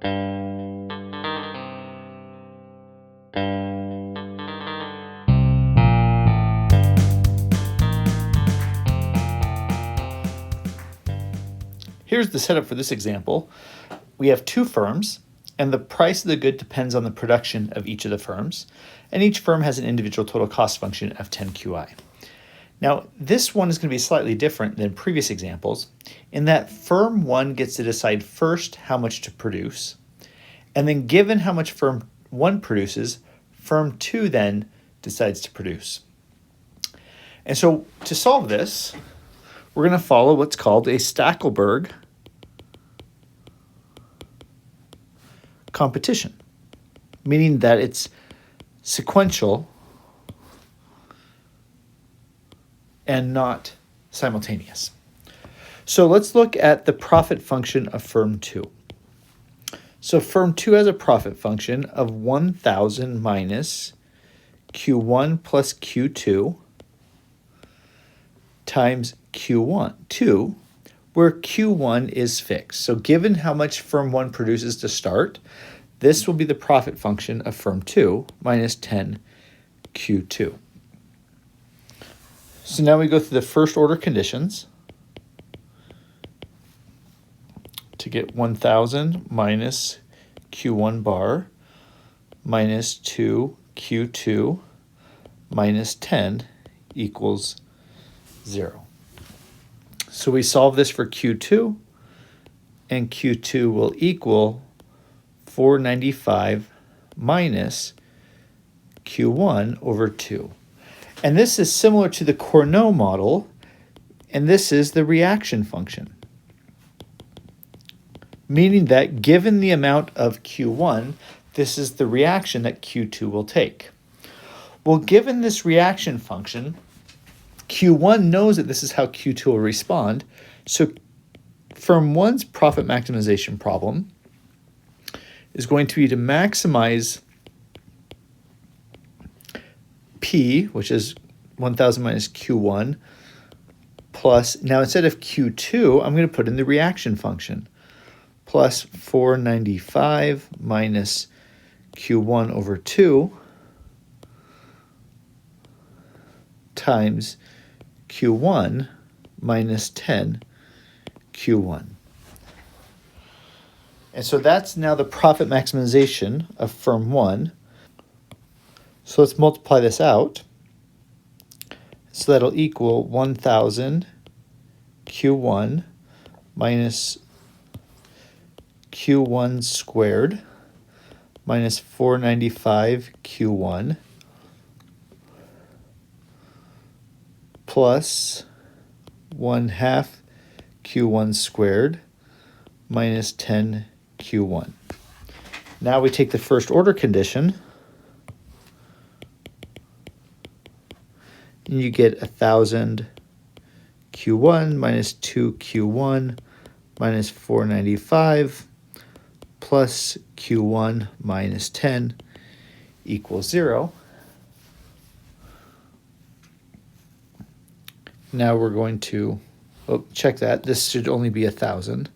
Here's the setup for this example. We have two firms, and the price of the good depends on the production of each of the firms, and each firm has an individual total cost function of 10 QI. Now, this one is going to be slightly different than previous examples in that firm 1 gets to decide first how much to produce, and then given how much firm 1 produces, firm 2 then decides to produce. And so to solve this, we're going to follow what's called a Stackelberg competition, meaning that it's sequential and not simultaneous. So let's look at the profit function of firm 2. So firm 2 has a profit function of 1,000 minus Q1 plus Q2 times Q2, where Q1 is fixed. So given how much firm 1 produces to start, this will be the profit function of firm 2 minus 10 Q2. So now we go through the first order conditions to get 1,000 minus Q1 bar minus 2 Q2 minus 10 equals 0. So we solve this for Q2, and Q2 will equal 495 minus Q1 over 2. And this is similar to the Cournot model, and this is the reaction function, meaning that given the amount of Q1, this is the reaction that Q2 will take. Well, given this reaction function, Q1 knows that this is how Q2 will respond, so firm 1's profit maximization problem is going to be to maximize P, which is 1,000 minus Q1, plus, now instead of Q2, I'm going to put in the reaction function, plus 495 minus Q1 over 2 times Q1 minus 10 Q1. And so that's now the profit maximization of firm 1. So let's multiply this out. So that'll equal 1,000 Q1 minus Q1 squared minus 495 Q1 plus 1/2 Q1 squared minus 10 Q1. Now we take the first order condition, and you get 1,000 Q1 minus 2 Q1 minus 495 plus Q1 minus 10 equals 0. Now we're going to check that. This should only be 1,000.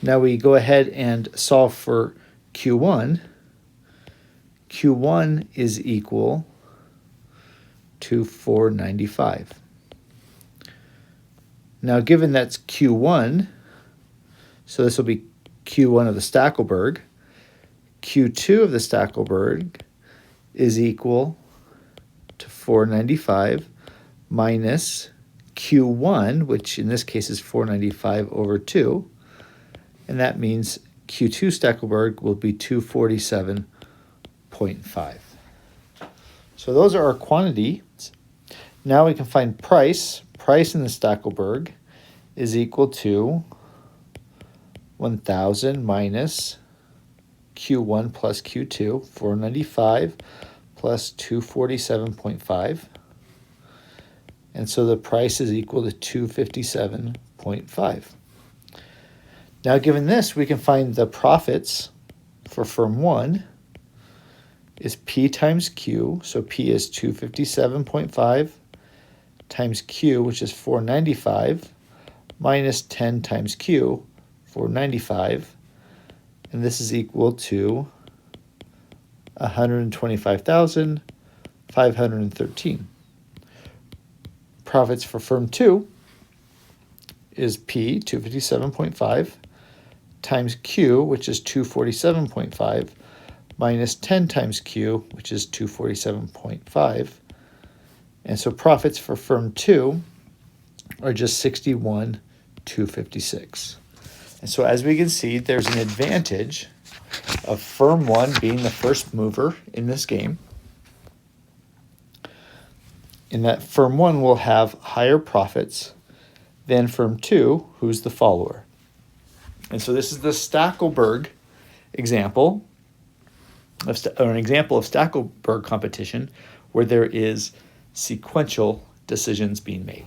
Now we go ahead and solve for Q1. Q1 is equal to 495. Now given that's Q1, so this will be Q1 of the Stackelberg, Q2 of the Stackelberg is equal to 495 minus Q1, which in this case is 495 over 2, and that means Q2 Stackelberg will be 247.5. So those are our quantities. Now we can find price. Price in the Stackelberg is equal to 1,000 minus Q1 plus Q2, 495 plus 247.5. And so the price is equal to 257.5. Now given this, we can find the profits for firm 1 is P times Q. So P is 257.5 times Q, which is 495, minus 10 times Q, 495, and this is equal to 125,513. Profits for firm 2 is P, 257.5, times Q, which is 247.5, minus 10 times Q, which is 247.5. And so profits for firm 2 are just 61,256. And so as we can see, there's an advantage of firm 1 being the first mover in this game, in that firm 1 will have higher profits than firm 2, who's the follower. And so this is the Stackelberg example, or an example of Stackelberg competition where there is sequential decisions being made.